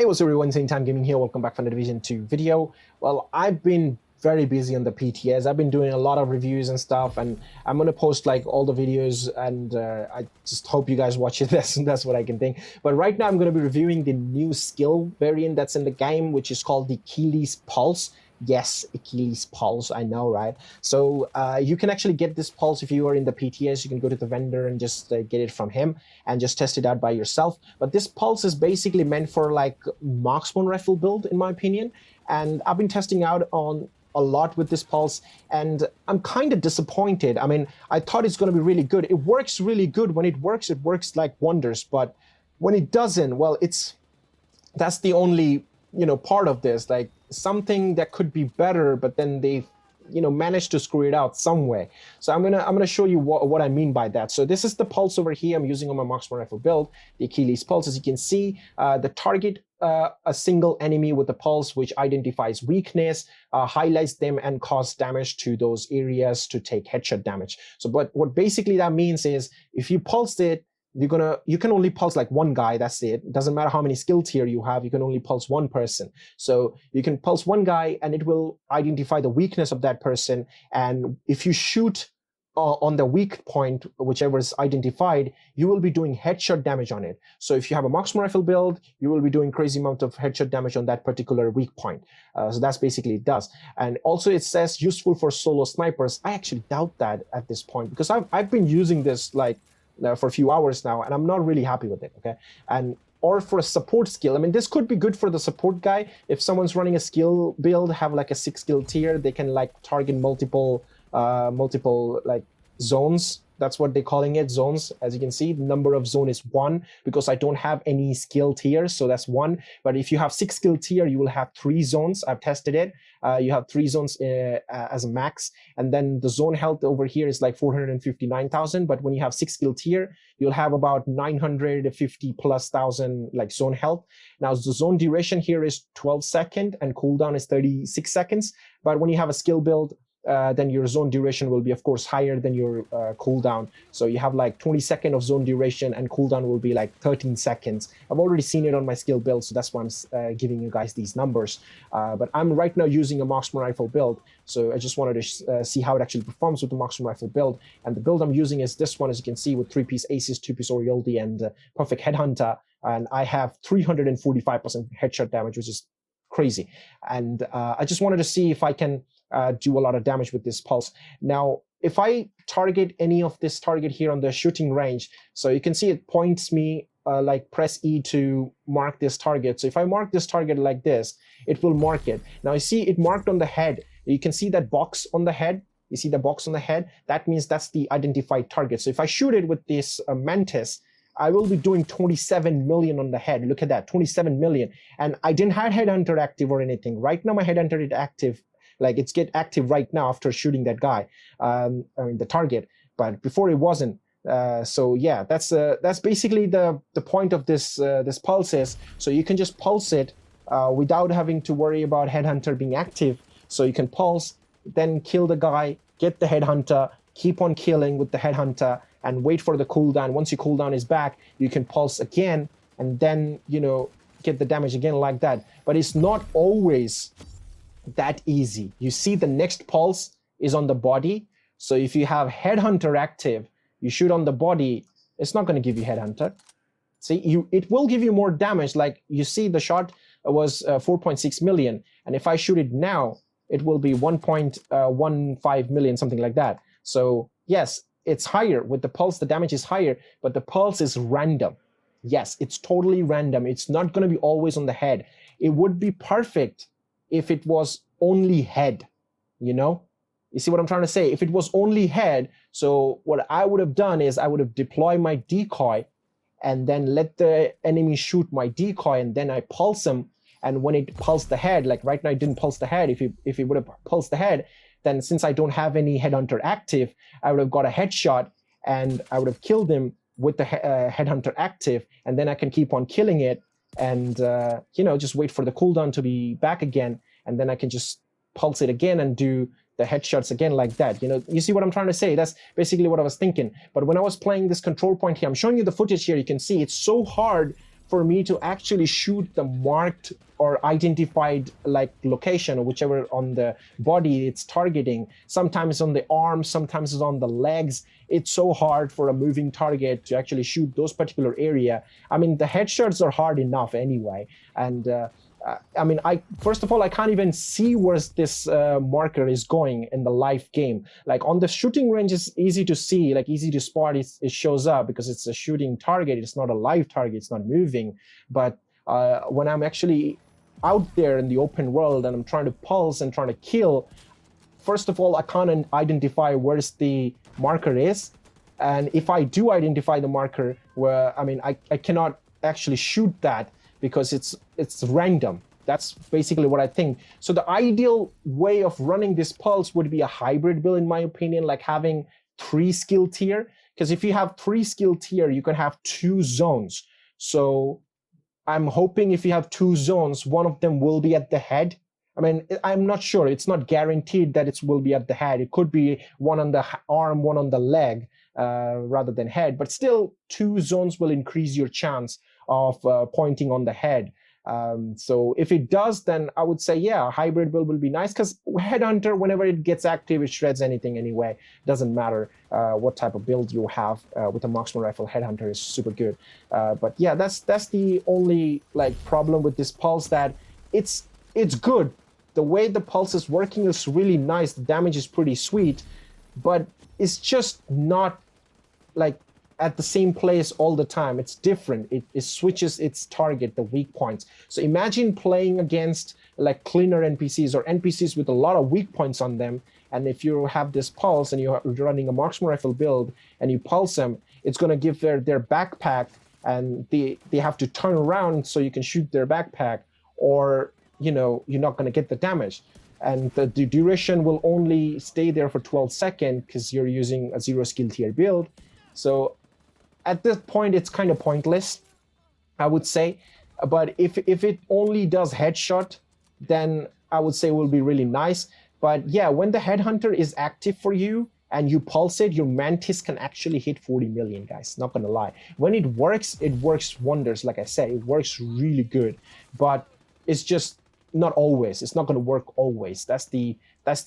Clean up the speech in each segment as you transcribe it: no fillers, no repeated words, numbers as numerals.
Hey, what's up everyone, Same Time Gaming here. Welcome back for the Division 2 video. Well, I've been very busy on the PTS. I've been doing a lot of reviews and stuff, and I'm going to post like all the videos, and I just hope you guys watch it. That's what I can think. But right now I'm going to be reviewing the new skill variant that's in the game, which is called the Achilles Pulse. Yes, Achilles Pulse, I know, right? So you can actually get this pulse if you are in the PTS. You can go to the vendor and just get it from him and just test it out by yourself. But this pulse is basically meant for like marksman rifle build, in my opinion. And I've been testing out on a lot with this pulse, and I'm kind of disappointed. I mean, I thought it's going to be really good. It works really good. When it works like wonders. But when it doesn't, well, that's the only part of this, like something that could be better, but then they managed to screw it out some way. So I'm gonna show you what I mean by that. So this is the pulse over here I'm using on my marksman rifle build, the Achilles Pulse. As you can see, the target a single enemy with the pulse, which identifies weakness, highlights them, and cause damage to those areas to take headshot damage. So but what basically that means is if you pulse it, you can only pulse like one guy. That's it. Doesn't matter how many skill tier you have, you can only pulse one person. So you can pulse one guy and it will identify the weakness of that person, and if you shoot on the weak point, whichever is identified, you will be doing headshot damage on it. So if you have a marksman rifle build, you will be doing crazy amount of headshot damage on that particular weak point. So that's basically it does. And also it says useful for solo snipers. I actually doubt that at this point, because I've been using this like for a few hours now, and I'm not really happy with it. Okay, or for a support skill, I mean, this could be good for the support guy. If someone's running a skill build, have like a 6 skill tier, they can like target multiple like zones. That's what they're calling it, zones. As you can see, the number of zone is 1 because I don't have any skill tiers, so that's 1. But if you have 6 skill tier, you will have 3 zones. I've tested it. You have 3 zones as a max, and then the zone health over here is like 459,000. But when you have 6 skill tier, you'll have about 950 plus thousand like zone health. Now the zone duration here is 12 seconds and cooldown is 36 seconds. But when you have a skill build, then your zone duration will be, of course, higher than your cooldown. So you have like 20 seconds of zone duration, and cooldown will be like 13 seconds. I've already seen it on my skill build, so that's why I'm giving you guys these numbers. But I'm right now using a marksman rifle build, so I just wanted to see how it actually performs with the marksman rifle build. And the build I'm using is this one, as you can see, with 3-piece Aces, 2-piece Orioldi, and Perfect Headhunter. And I have 345% headshot damage, which is crazy. And I just wanted to see if I can do a lot of damage with this pulse. Now, if I target any of this target here on the shooting range, so you can see it points me like press E to mark this target. So if I mark this target like this, it will mark it. Now you see it marked on the head. You can see that box on the head. You see the box on the head? That means that's the identified target. So if I shoot it with this Mantis, I will be doing 27 million on the head. Look at that, 27 million. And I didn't have Headhunter active or anything. Right now my Headhunter is active. Like it's get active right now after shooting that guy, I mean the target, but before it wasn't. So yeah, that's basically the point of this this pulse is. So you can just pulse it without having to worry about Headhunter being active. So you can pulse, then kill the guy, get the Headhunter, keep on killing with the Headhunter, and wait for the cooldown. Once your cooldown is back, you can pulse again, and then get the damage again like that. But it's not always that easy. You see the next pulse is on the body. So if you have Headhunter active, you shoot on the body, it's not going to give you Headhunter. See, it will give you more damage. Like you see the shot was 4.6 million. And if I shoot it now, it will be 1.15 million, something like that. So yes, it's higher. With the pulse, the damage is higher, but the pulse is random. Yes, it's totally random. It's not going to be always on the head. It would be perfect if it was only head, you see what I'm trying to say? If it was only head, so what I would have done is I would have deployed my decoy and then let the enemy shoot my decoy, and then I pulse them. And when it pulsed the head, like right now it didn't pulse the head. If it would have pulsed the head, then since I don't have any Headhunter active, I would have got a headshot and I would have killed him with the Headhunter active, and then I can keep on killing it and just wait for the cooldown to be back again, and then I can just pulse it again and do the headshots again like that. You see what I'm trying to say? That's basically what I was thinking. But when I was playing this control point here, I'm showing you the footage here, you can see it's so hard for me to actually shoot the marked or identified like location, or whichever on the body it's targeting. Sometimes on the arms, sometimes it's on the legs. It's so hard for a moving target to actually shoot those particular area. I mean, the headshots are hard enough anyway, and I mean, first of all, I can't even see where this marker is going in the live game. Like on the shooting range, it's easy to see, like easy to spot. It shows up because it's a shooting target. It's not a live target. It's not moving. But when I'm actually out there in the open world and I'm trying to pulse and trying to kill, first of all, I can't identify where's the marker is. And if I do identify the marker, where I mean, I cannot actually shoot that because it's random. That's basically what I think. So the ideal way of running this pulse would be a hybrid build, in my opinion, like having 3 skill tier. Because if you have 3 skill tier, you can have 2 zones. So I'm hoping if you have 2 zones, one of them will be at the head. I mean, I'm not sure. It's not guaranteed that it will be at the head. It could be one on the arm, one on the leg, rather than head. But still, 2 zones will increase your chance of pointing on the head. So if it does, then I would say, yeah, a hybrid build will be nice, because Headhunter, whenever it gets active, it shreds anything anyway. Doesn't matter what type of build you have with a marksman rifle. Headhunter is super good. But yeah, that's the only like problem with this pulse, that it's good. The way the pulse is working is really nice. The damage is pretty sweet, but it's just not like at the same place all the time. It's different. It switches its target, the weak points. So imagine playing against like cleaner NPCs or NPCs with a lot of weak points on them. And if you have this pulse and you're running a marksman rifle build and you pulse them, it's going to give their backpack, and they have to turn around so you can shoot their backpack, or you know, you're not going to get the damage. And the duration will only stay there for 12 seconds because you're using a 0 skill tier build. So at this point, it's kind of pointless, I would say. But if it only does headshot, then I would say it will be really nice. But yeah, when the Headhunter is active for you and you pulse it, your Mantis can actually hit 40 million, guys. Not gonna lie. When it works wonders. Like I said, it works really good. But it's just not always. It's not gonna work always. That's the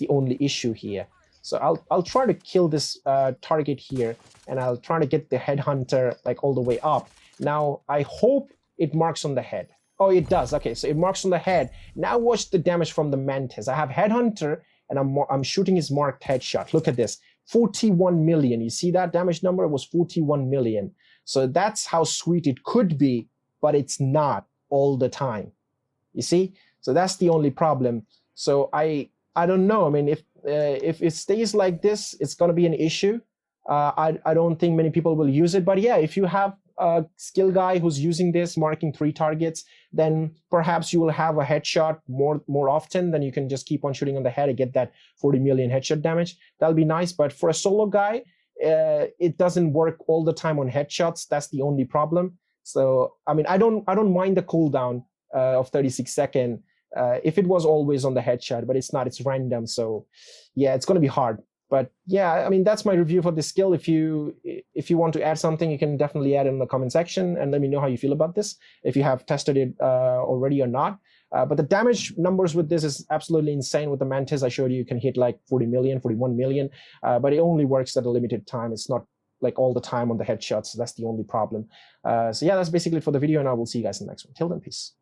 only issue here. So I'll try to kill this target here, and I'll try to get the Headhunter like all the way up. Now I hope it marks on the head. Oh, it does. Okay, so it marks on the head. Now watch the damage from the Mantis. I have Headhunter, and I'm shooting his marked headshot. Look at this, 41 million. You see that damage number? It was 41 million. So that's how sweet it could be, but it's not all the time. You see? So that's the only problem. So I don't know. I mean, if it stays like this, it's going to be an issue. I don't think many people will use it. But yeah, if you have a skill guy who's using this, marking 3 targets, then perhaps you will have a headshot more often. Then you can just keep on shooting on the head and get that 40 million headshot damage. That'll be nice. But for a solo guy, it doesn't work all the time on headshots. That's the only problem. So I mean, I don't mind the cooldown of 36 seconds. If it was always on the headshot, but it's not, it's random. So yeah, it's going to be hard. But yeah, I mean, that's my review for this skill. If you want to add something, you can definitely add it in the comment section and let me know how you feel about this, if you have tested it already or not. But the damage numbers with this is absolutely insane. With the Mantis I showed you, you can hit like 40 million, 41 million, but it only works at a limited time. It's not like all the time on the headshots. So that's the only problem. So yeah, that's basically it for the video, and I will see you guys in the next one. Till then, peace.